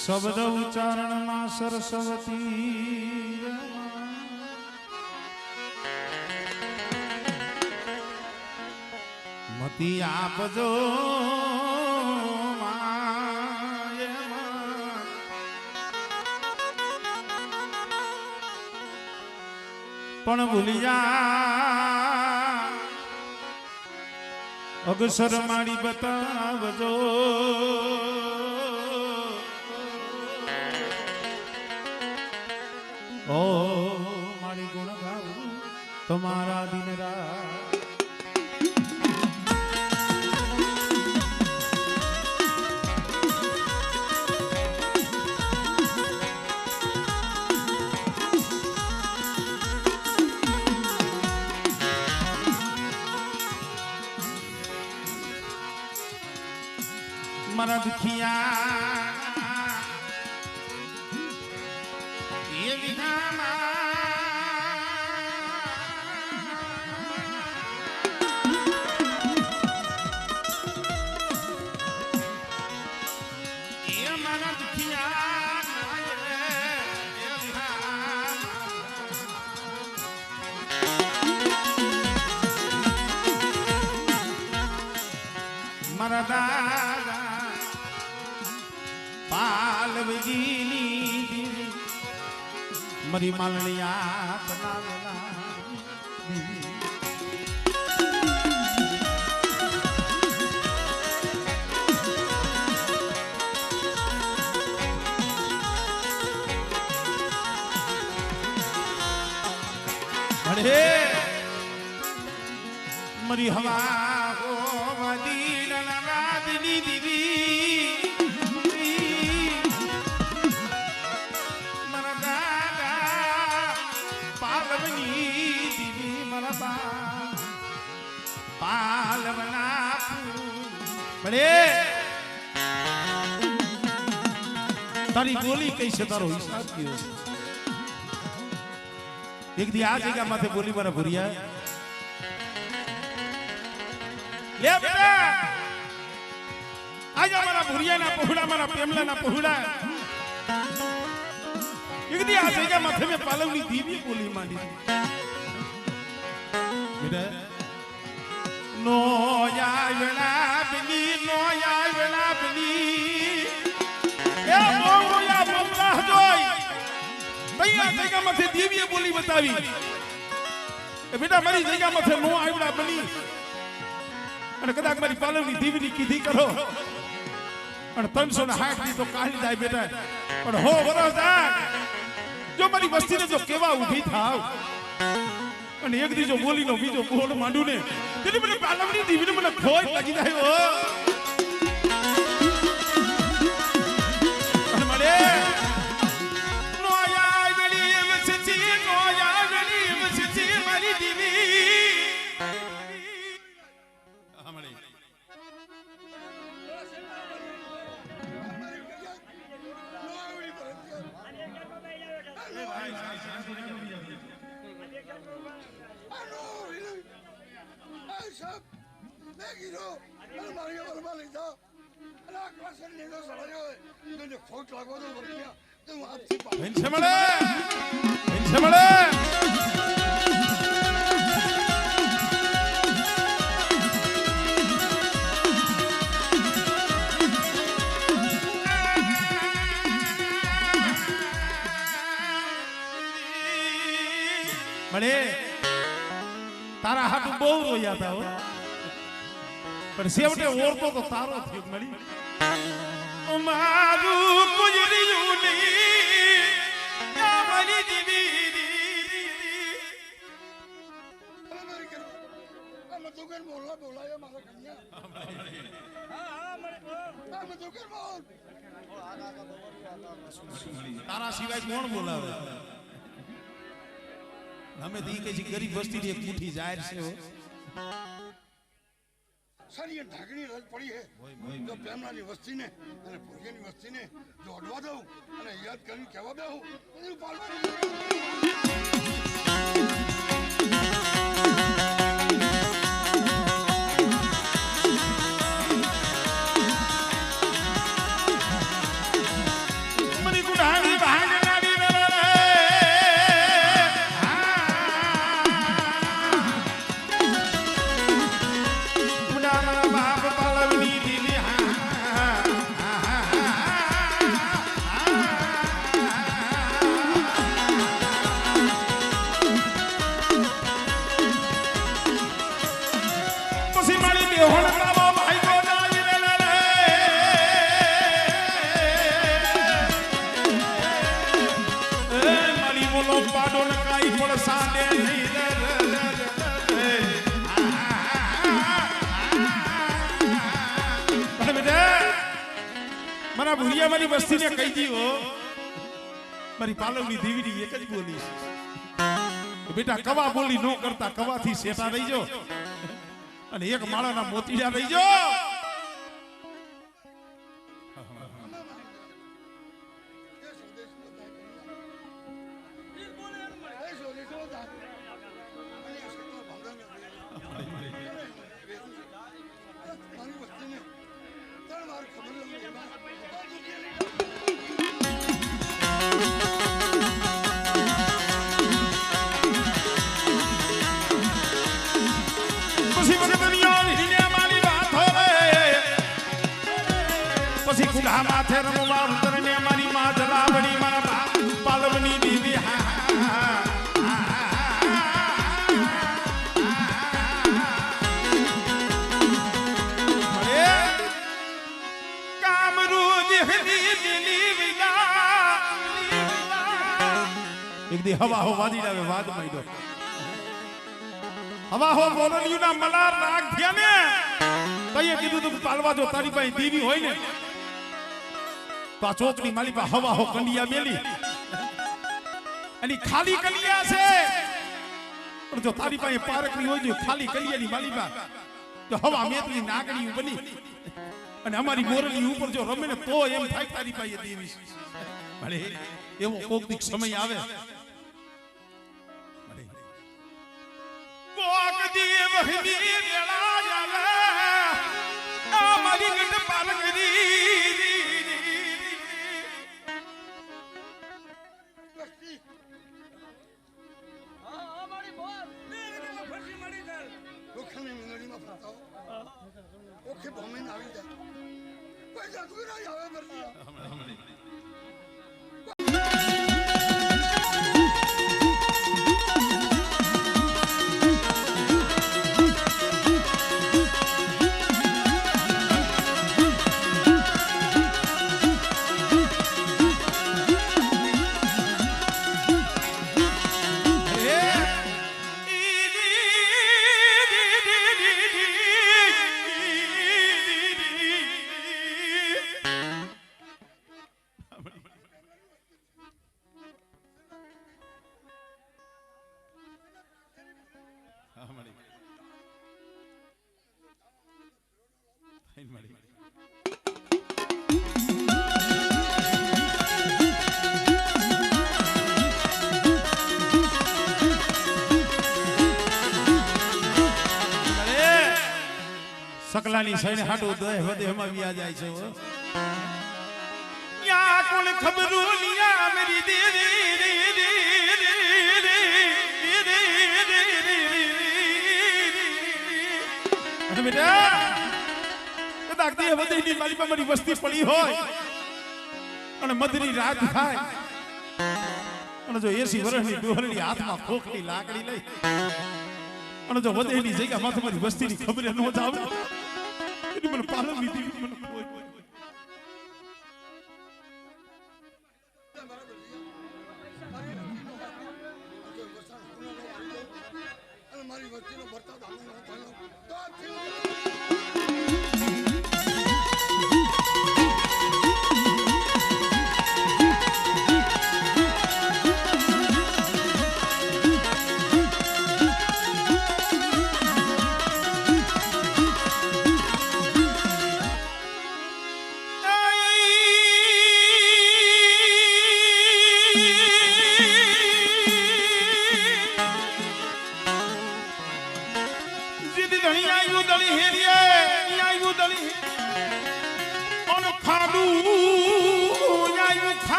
શબ્દ ઉચ્ચારણમાં સરસ્વતી મતી આપજો પણ ભૂલી જા અગસર મારી બતાવજો ઓ મારી ગુણ ગાવું તમારા દિન રાત મારા દુખિયા એ મારા દુખિયા મારા દાદા પાલવજીની મરી માલણિયા બનાવેલા અરે મરી હવા હો મદીના વાદની દીવી પાલવના તારી બોલી કઈ છે તારો હિસાબ કયો એક દી આ જગ્યા માથે બોલી મારા ભૂરિયા લે બેટા આજા મારા ભૂરિયાના પહોળા મારા પેમલાના પહોળા એક દી આ જગ્યા માથે મે પાલવની દીવી બોલી માંડી બેટા નો આવેલા બની નો આવેલા બની એ મોયા મમલા જોઈ તૈયાર જગ્યા માથે દેવીએ બોલી બતાવી એ બેટા મારી જગ્યા માથે નો આવેલા બની અને કદાચ મારી પાલવની દેવીની કીધી કરો અને 360 ની તો કાઢી જાય બેટા પણ હો વરસ જો મારી વસ્તીને જો કેવા ઊભી થાવ અને એક દીજો બોલીનો બીજો બોલ માંડું ને તેની મને પાલવની દીવીને મને ખોઈ લાગી જાય ઓ અને મને નો આય ગલી એમ સચી નો આય ગલી એમ સચી મારી દીવી હમણે सब मैं गिरो अरे मारियो बर्बाद लेता अरे आकाश से लेना सड़ायो मैंने फोट लगवा दो बरकिया तुम आपसे इनसे મળે તારા હાથ બહુ રોયા હતા હો પણ સેવટે ઓરતો તો તારો થયો મળી મારું ગુજર્યું નહીં મારી દીવી मैं तो कर बोला ये मारा कन्या हां मैं तो कर बोल તારા સિવાય કોણ બોલાવે हमें दी के गरीब बस्ती की एक मुट्ठी जाहिर से हो सर ये ढाकनी रज पड़ी है जो पेमला ની વસ્તી ને અને ભોગે ની વસ્તી ને જો અડવા દઉં અને યાદ કરીને કહેવા બેહું એનું પાલવાનું મારા ભૂરિયા મારી વસ્તીને કહી દીધો મારી પાલવની દીવીની એક જ બોલી છે બેટા કવા બોલી નો કરતા કવાથી શેઠા રહીજો અને એક માળાના મોતીડા રહીજો માથે રમવા ઉતરને મારી માં જલાવડી મારા પાલવની દીદી એક દી હવા હો વાદી લાવે વાદ માંડ્યો હવા હો મોરલિયું ના મલાર રાગ થયા ને તઈએ કીધું તું પાલવા જો તારી પાસે દીવી હોય ને તો આ ચોકની માલી પા હવા હો કંડિયા મેલી અને ખાલી કંડિયા છે પણ જો તારી પાસે પારકની હોય જો ખાલી કંડિયાની માલી પા તો હવા મેતની નાગણી બની અને અમારી મોરલી ઉપર જો રમે ને તો એમ થાય તારી પાસે દેવી ભલે એવો કોક દીક સમય આવે કોક દી વહની વેળા આવે અમારી ગઢ પાલકની ઓકે ભમે આવી જાય કોઈ જાતું ના આવે મરજી સકલાની સૈન્ય હાટો દે વધે હમા વ્યા જાય છે યા કોણ ખબરું નિયા મેરી દેવી બેટા કદાચ દે વધે ની મારી પર મારી વસ્તી પડી હોય અને મધની રાત થાય અને જો 80 વર્ષની ડોહરની હાથમાં ખોખની લાકડી લઈ અને જો વધેની જગ્યા માથે મારી વસ્તીની ખબર ન જાવ એની મને પાલવની દીવી મને કોઈ મારી વસ્તીનો ભરતા ધામો ન થયો તો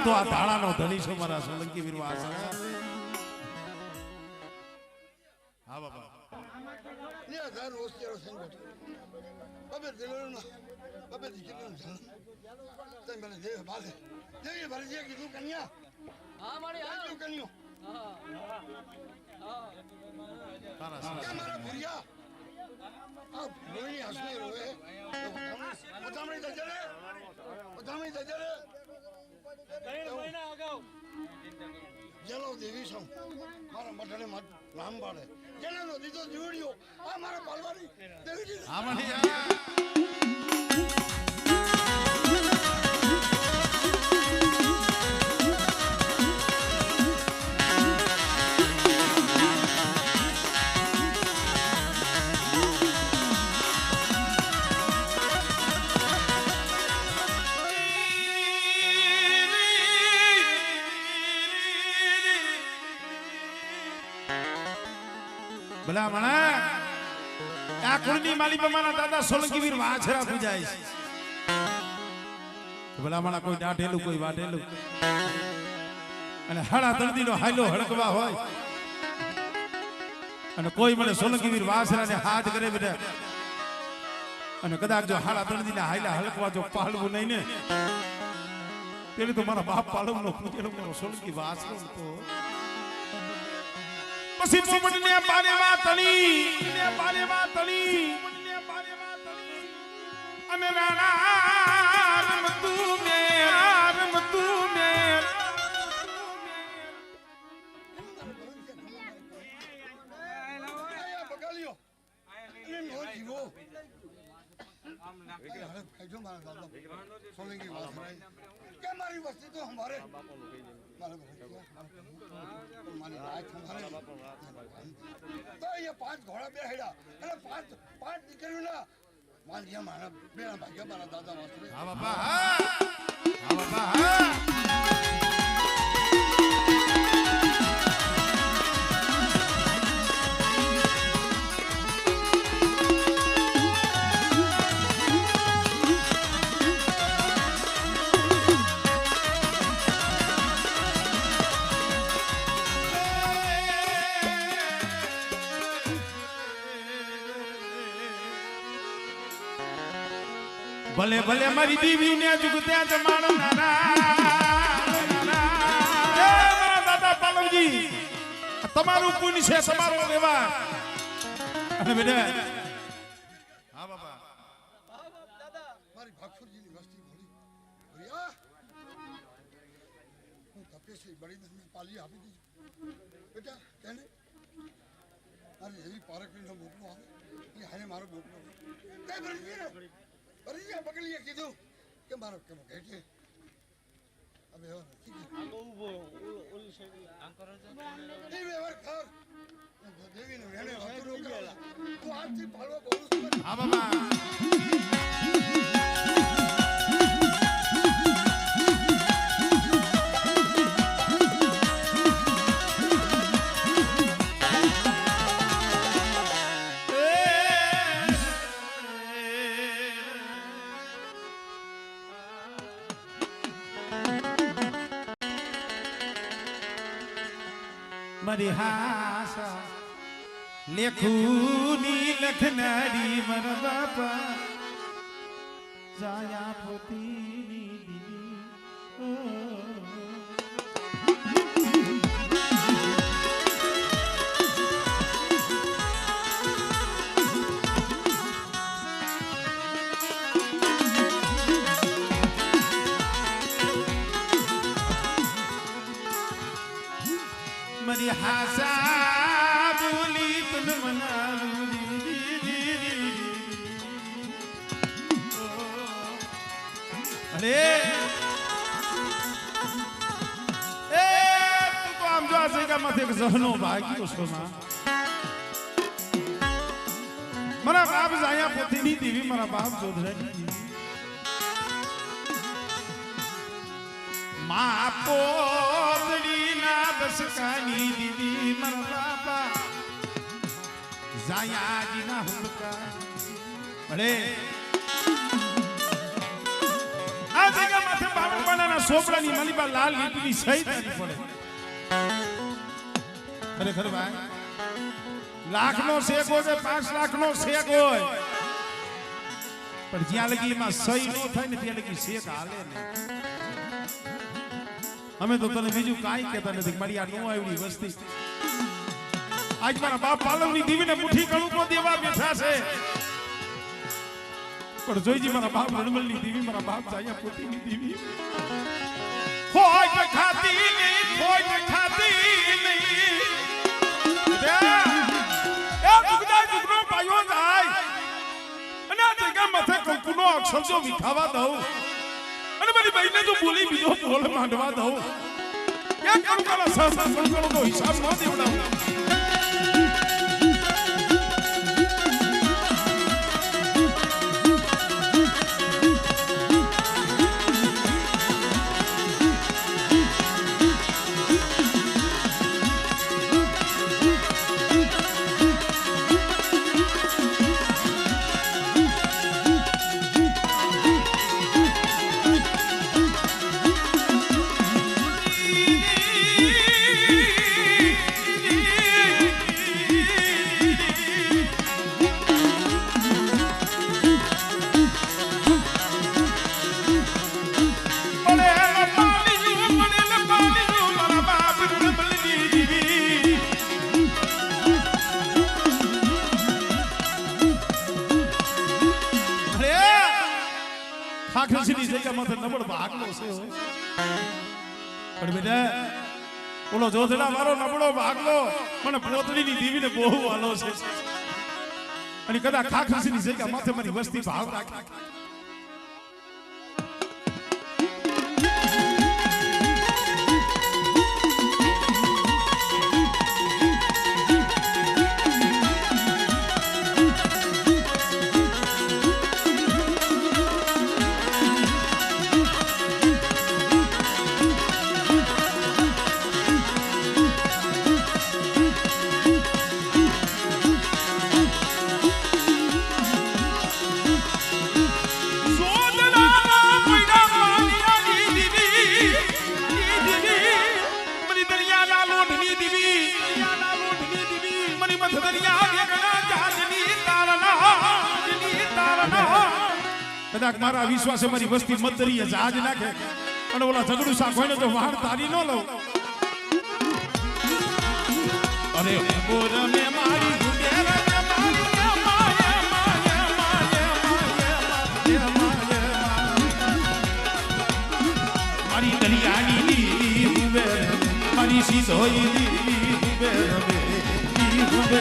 તો આ ધાણાનો ધણી છો મારા સોલંકી વીર વાસણા હા બાબા ને 1000 વર્ષ જેવો સંગ બેઠો બબે દિલોના બબે દીકરીનો જન્મ તે મને દેવ બાલે દેવી ભરી જે કીધું કન્યા હા મારી હા કીધું કન્યો તારા કે મારા ભુરિયા આ ભોઈ હસને રોવે બતામણી દજરે ત્રણ મહિના અગાઉ જેલો દેવી છું મારા મઢને નામ પાડે જેનો દીધો જીવડ્યો આ મારા પાલવાની દેવી હા મને ભલા મણા આ કુળની માલી પર મારા દાદા સોલંકી વીર વાછરા પૂજાય છે ભલા મણા કોઈ ડાઢેલું કોઈ વાઢેલું અને હળા દર્દીનો હાયલો હળકવા હોય અને કોઈ મને સોલંકી વીર વાછરાને હાથ કરે બેટા અને કદાચ જો હાળા દર્દીના હાયલા હળકવા જો પાળવું નહીં ને પેલી તો મારા બાપ પાળવનો પૂજેલો મારો સોલંકી વાછરો તો પછી પોપટને પાનેમાં તણી અને રાણા રમતું મે બગાલ્યો અને નો જીવો ખાઈજો મારા દાદા સોલંકી વાસરાય કે મારી વસ્તી તો હમારે મારી લાયક હમારે તો ये 5 घोड़ा બેહેડા અને 5 દીકરીઓના માલિયા મારા બેના ભાગ્ય મારા દાદા વાસરે હા બાપા હા બાપા હા ભલે ભલે મારી દીવી ને જુગત્યા જમાડનારા દાદા પાલવજી તમારું પુણ્ય છે તમારો વ્યવહાર અને બેટા હા બાપા મારી ભાગસુરજીની વસ્તી ભરી ભૈયા હું તપેશ્રી બળીધરને પાલી આપી દીધી બેટા તેને મારી એવી પારકરીનો બોટલો આવે એ હાને મારો બોટલો કઈ ભરી પકડીએ કીધું કે મારો કેમ ઘેટે હવે નથી એ વ્યવહાર કર દેવીને વેણે વાતો ન કર તું આજથી પાલવા બોલું છું હા બાપા મારી હાસા લેખુની લખનારી મારા બાપા જાયા પોતીની દીદી મારી હાસા બોલી તન અરે એ તું તો આમ જો આ જગ્યા માંથી એક જહનો ભાગ્યો છો માં મારા બાપ જાયા પોતીની દેવી મારા બાપ જોધરાની મા પોતડી ના બસકાની દીદી મારા બાપા જાયાજી ના હુલકા અરે આ જગ્યા માથે બાબુબાના સોપડાની મલીબા લાલ લીપની સહી કરી પડે ખરેખર ભાઈ લાખનો શેક હોય 5 લાખનો શેક હોય પણ જ્યાં લગી એમાં સહી ન થાય ને ત્યાં લગી શેક હાલે ને. અમે તો તને બીજું કાંઈ કહેતા નથી. મારી આ નો આવડી વસ્તી આજ મારા બાપ પાલવની દીવીને મુઠ્ઠી કણુકો દેવા બેઠા છે. પણ જોઈજી મારા બાપ રણમલની દીવી, મારા બાપ જાયા પોતીની દીવી હોય ખાતી નહીં, હોય ખાતી નહીં. એ દુગડા દુગડો પાયો જાય અને આ જગ્યા માથે કંકુનો અક્ષર જો વિખાવા દઉં અને મારી બહેને જો બોલી બીજો બોલ માંડવા દઉં, એ કંકુનો સહસા કંકુનો હિસાબ ન દેવડાવું. ખાખસીની જગ્યામાંથી નબળ ભાગલો છે. પણ બેટા ઓલો જોધડા મારો નબળો ભાગલો મને પોતડીની દીવીને બહુ વાલો છે અને કદાચ ખાખસીની જગ્યા માથે મારી વસ્તી ભાવ રાખે. કદાચ મારા વિશ્વાસે મારી વસ્તી મતરીએ જહાજ નાખે અને ઓલા ઝઘડું શાક હોય ને તો વાહન તારી ન લઉં. અરે બોર મે મારી ગુડેર મે મારી મારી દરિયાની હુવે મારી સીધોઈ હુવે હુવે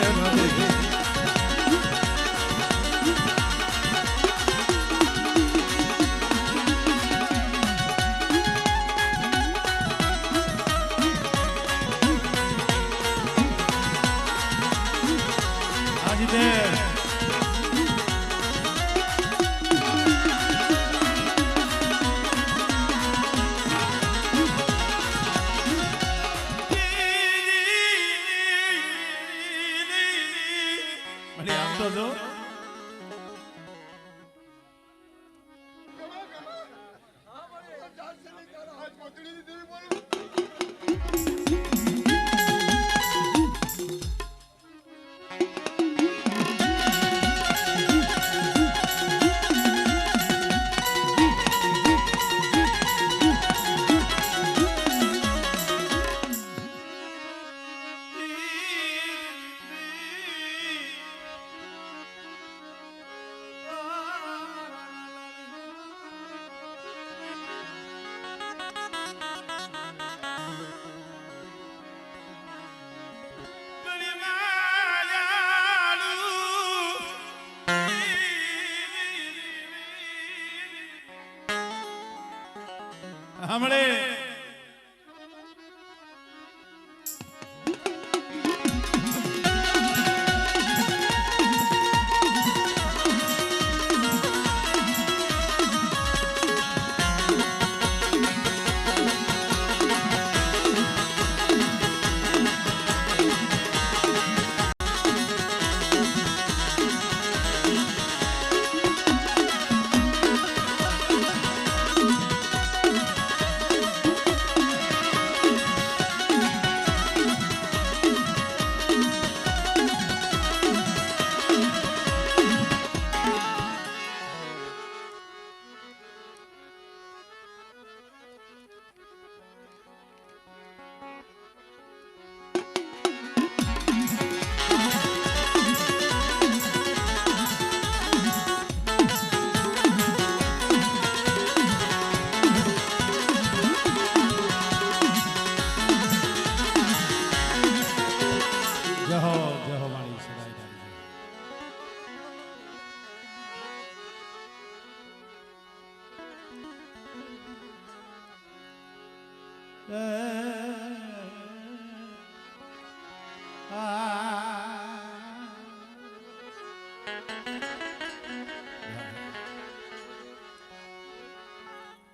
હમણે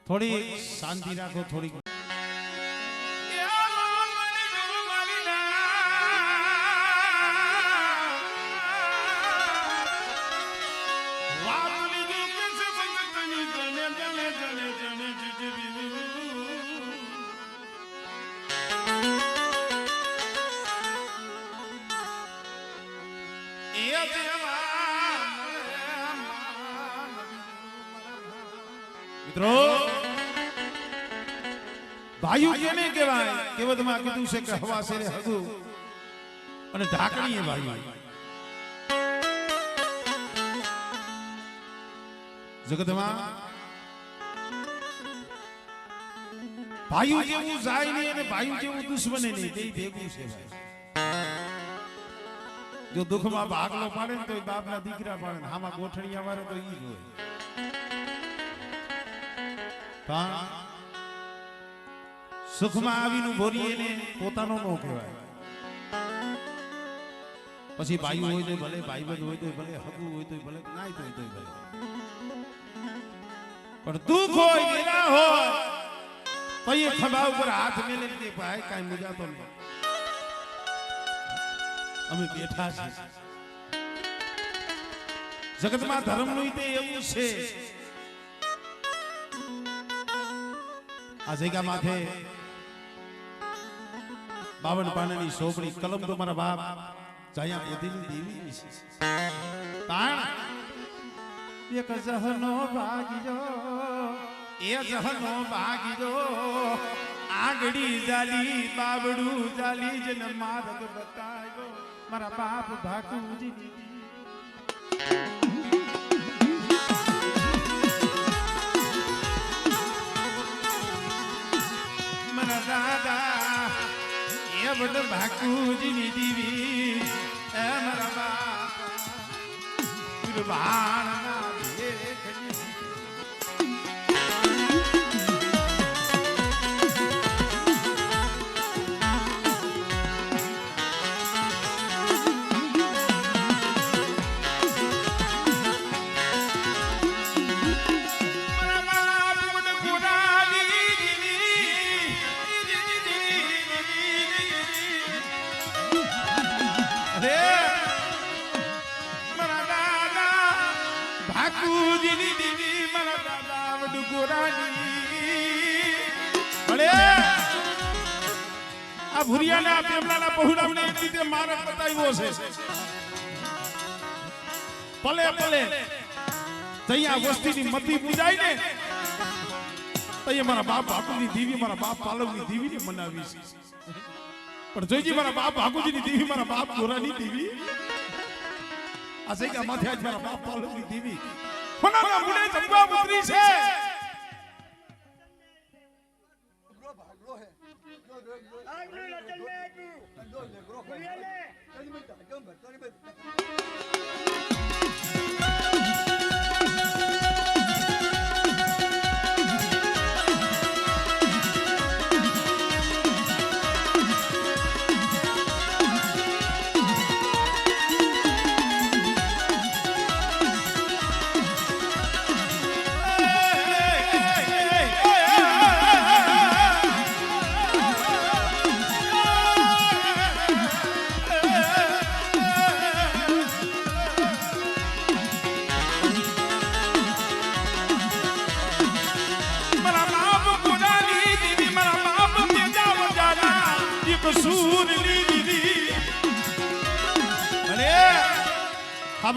થોડી શાંતિ રાખો થોડી મિત્રો ભાઈઓ કેને કહેવાય કેવતમાં કીધું છે કે હવા શેરે હગું અને ઢાકણીએ ભાઈ જગતમાં ભાઈઓ જેવું જાય નહીં અને ભાઈઓ જેવું દુશ્મને નહીં તે ભેગું છે જો દુઃખમાં ભાગલો પાડે ને તો બાપના દીકરા પાડે ને આમાં ગોઠણિયા મારે તો ઈ જ હોય સુખમાં આવીનું ભોરીએ ને પોતાનો નો કહેવાય પછી ભાઈ હોય તો ભલે ભાઈબંધ હોય તો ભલે હગુ હોય તો ભલે નાય તો ભલે પણ દુઃખ હોય નિરા હોય તો એ ખંભા ઉપર હાથ મેલે કે ભાઈ કાઈ મુજાતો નહીં અમે બેઠા છીએ જગતમાં ધર્મનું તે એવું છે આ જગ્યા માથે 52 પાનાની સોપડી કલમ તો મારા બાપ જાયા એદીની દેવી છે તાણ એક જહનો ભાગ્યો એ જહનો ભાગ્યો આગડી જાલી બાવડું જાલી જન માર્ગ બતાવ્યો મારા બાપ ભાકુજી દાદા એ બડ ભાકુજી ની દીવી એ મારા બાપા કુરબાન ના ભેખની આ ભુરિયાના પેમલાના પહોળામને એક રીતે મારક બતાવ્યો છે ભલે ભલે તૈયા વસ્તીની મતી પૂજાય ને તૈયા મારા બાપ ભાકુની દેવી મારા બાપ પાલવની દેવીને મનાવી છે પણ જોઈજી મારા બાપ ભાકુજીની દેવી મારા બાપ ગોરાની દેવી આ જગ્યા માથે આજ મારા બાપ પાલવની દેવી કોનાના મુડે જમવા ઉતરી છે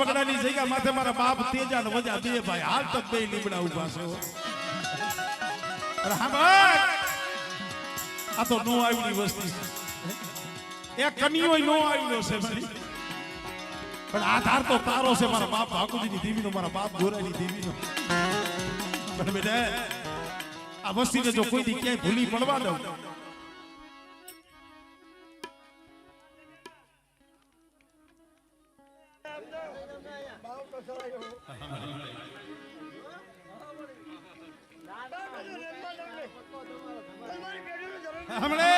બગડાની જગ્યા માથે મારા બાપ તેજા ને વજા બે ભાઈ હાલ તક બે લીમડા ઉભા છે અરે હા ભાઈ આ તો નો આવડી વસ્તી છે એક કન્યો નો આવ્યો છે મારી પણ આધાર તો તારો છે મારા બાપ ભાકુજીની દેવીનો મારા બાપ ગોરાની દેવીનો પણ બેટા આ વસ્તીને જો કોઈ દી ક્યાંય ભૂલી પડવા દઉં हमले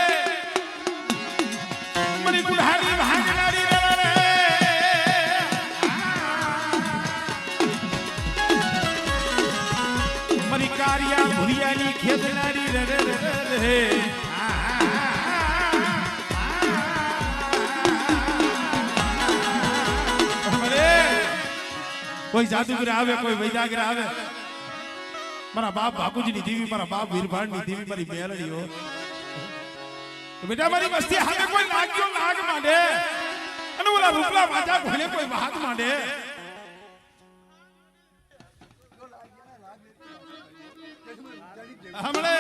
मरी बुढ़ानी भागनारी रे रे मरी कारिया भुरियानी खेतनारी रे रे रे कोई जादूगर आवे कोई वैदागर आवे मारा बाप बापूजी ની દેવી મારા બાપ વીરભાણ ની દેવી મારી મેલડી હો તો બેટા મારી વસ્તી હામે કોઈ લાગ્યો લાગ માંડે અને ઓલા રૂપલા વાજા ભલે કોઈ વાત માંડે હમણે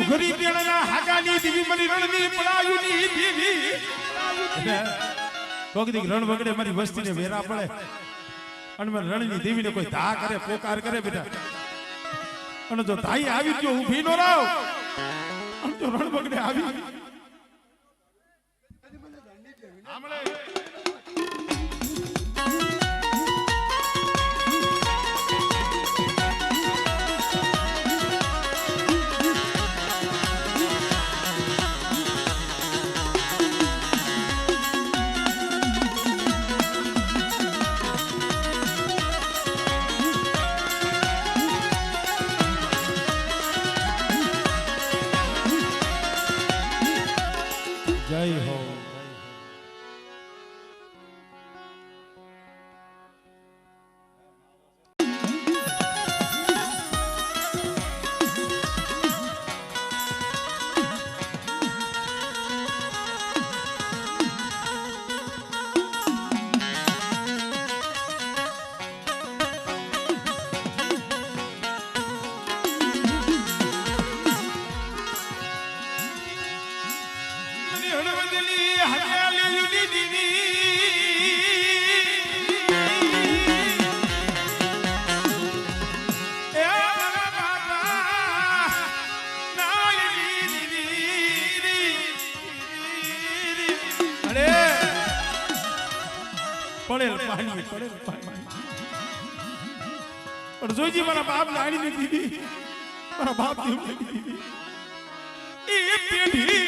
ઘરી દેણના હાગાની દીવી મરી રણની પડાયુની દીવી કોક દી રણ વગડે મારી વસ્તીને વેરા પડે અને મને રણની દેવીને કોઈ ધા કરે પોકાર કરે બેટા અને જો ધાઈ આવી ગયો ઊભી નો રાવ અને જો રણ વગડે આવી આમળે જય હો પડેલ પાણી પણ જોઈજી મારા બાપ લાણી ને દીધી મારા બાપ દીધી એ પેઢી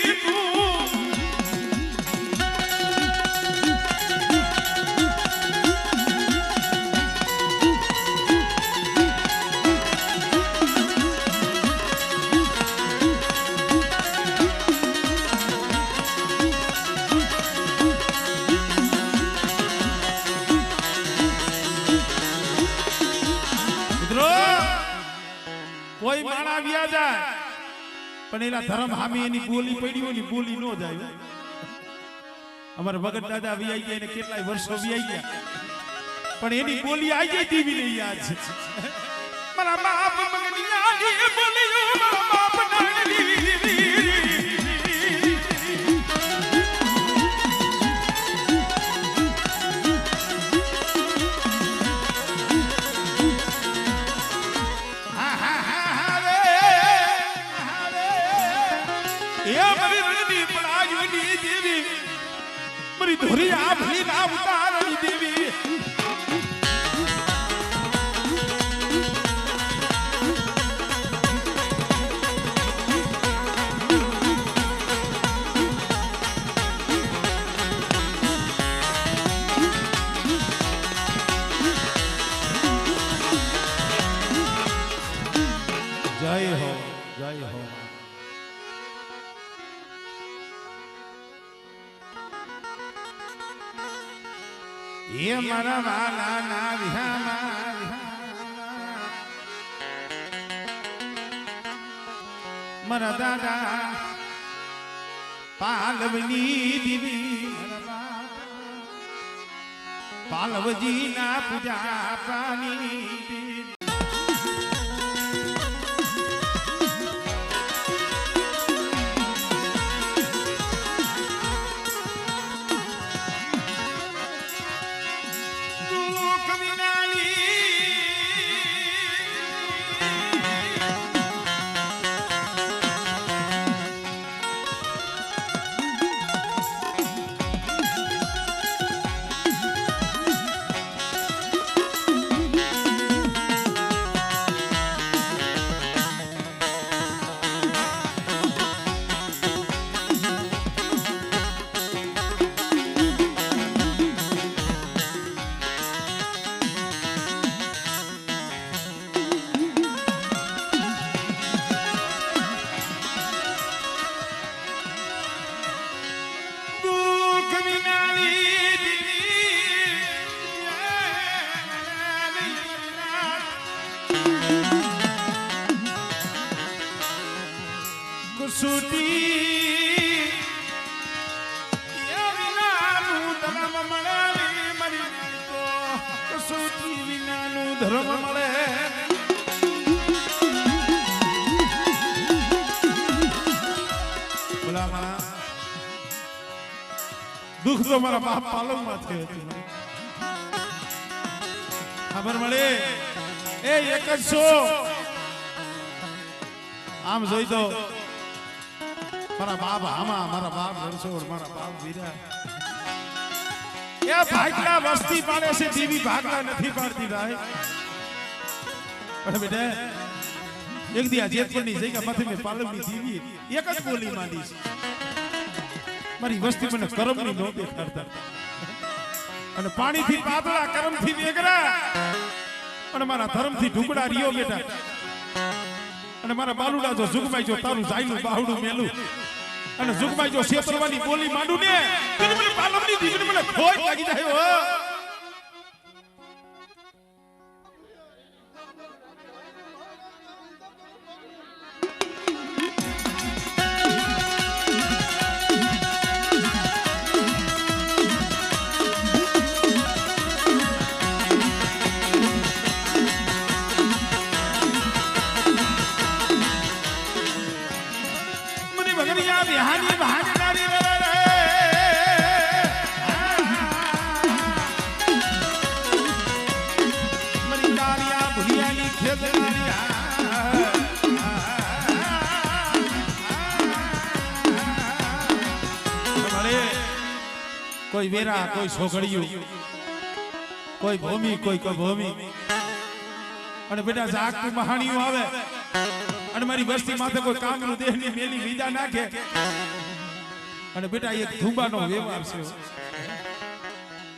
કોઈ માણા વ્યા જાય પણ એના ધર્મ હામી એની બોલી પડી હોય બોલી નો જાય અમારે વગર દાદા વ્યાઈ ગયા એને કેટલાય વર્ષો વ્યાઈ ગયા પણ એની બોલી આવી ગઈ દેવી ને યાદ છે મારા બાપ મગની આલી બોલ્યો મારા બાપ નાની ધોરી આ ભલી ના ઉતારણી દેવી જય હો જય હો ये मरा वाला ना विहामा मरा दादा पालवनी देवी पालवजी ना पूजा प्राणी કસૂટી એ વિનાનું ધર્મ મળે મારી તો કસૂટી વિનાનું ધર્મ મળે દુઃખ તો મારા બાપ પાલવમાં થયું હતું ખબર મળે એ એક જ છો આમ જોઈ તો મારા બાપ આમાં મારા બાપ રણછોડ મારા બાપ વીરા એ ભાગલા વસ્તી પાડે છે દીવી ભાગલા નથી પાડતી ભાઈ પણ બેટા એક દી આ જેતપુરની જગ્યા માથે મેં પાલવની દીવી એક જ બોલી માંડી છે મારી વસ્તી મને કરમની નો દેખાડતા અને પાણીથી પાતળા કરમથી વેગરા અને મારા ધર્મથી ઢુકડા રિયો બેટા અને મારા બાલુડા જો જુગમાઈ જો તારું જાયલું બાહુડું મેલું અને જુગમાઈ જો શેતરવાની બોલી માંડું ને તેને મને પાલમની દીકરી મને ખોટ લાગી જાય હો વિહાની ભાગનારી મરી દારિયા ભુરિયાની ખેતનારી કોઈ વેરા કોઈ છોકરીયું કોઈ ભૂમિ કોઈ કભૂમિ અને બેટા જાગતું મહાણીયું આવે અને મારી વસ્તી માથે કોઈ કામનું દેહની મેલી વિદા નાખે અને બેટા એક ધુંબાનો વ્યવહાર છે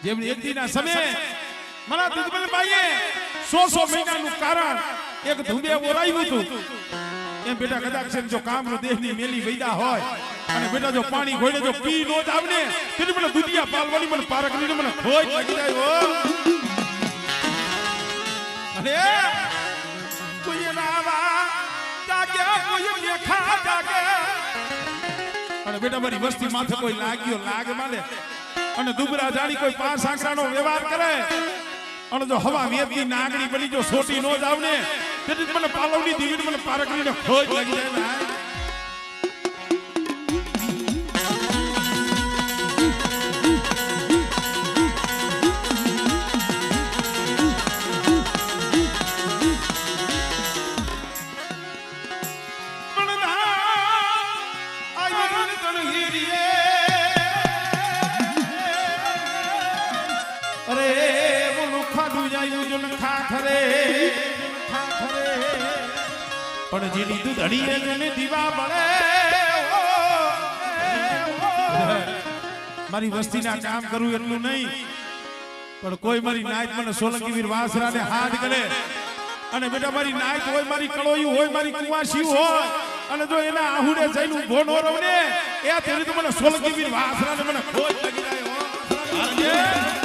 જેમ એક દીના સમયે મારા દુધમલભાઈએ 100 મહિનાનું કારણ એક ધુંબે ઓરાયું હતું એમ બેટા કદાચ જો કામનું દેહની મેલી વિદા હોય અને બેટા જો પાણી ઘોડે જો પી નો જ આવને તેની મને દુધિયા પાલવાની મને પારકની મને ખોજ લાગી જાય હો અને કોઈ નાવા અને બેટા મારી વસ્તી માથે કોઈ લાગ્યો લાગ માલે અને દુબરા જાણી કોઈ 5 આંકડાનો વ્યવહાર કરે અને જો હવા વેદની નાગણી બની જો સોટી નો જાવ ને તેથી મને પાલવની દીવી મને પારકની ખોજ લાગી જાય પણ જેની દૂધડીએ જેને દીવા મળે મારી વસ્તીના કામ કરવું એટલું નહીં પણ કોઈ મારી નાયત મને સોલંકી વીર વાસરાને હાથ કરે અને બેટા મારી નાયત હોય મારી કળોયું હોય મારી કુવાસી હોય અને જો એના આહુડે જઈને ઉભો નો રહું ને એ તેરી તો મને સોલંકી વીર વાસરાને મને ખોજ લાગી જાય હો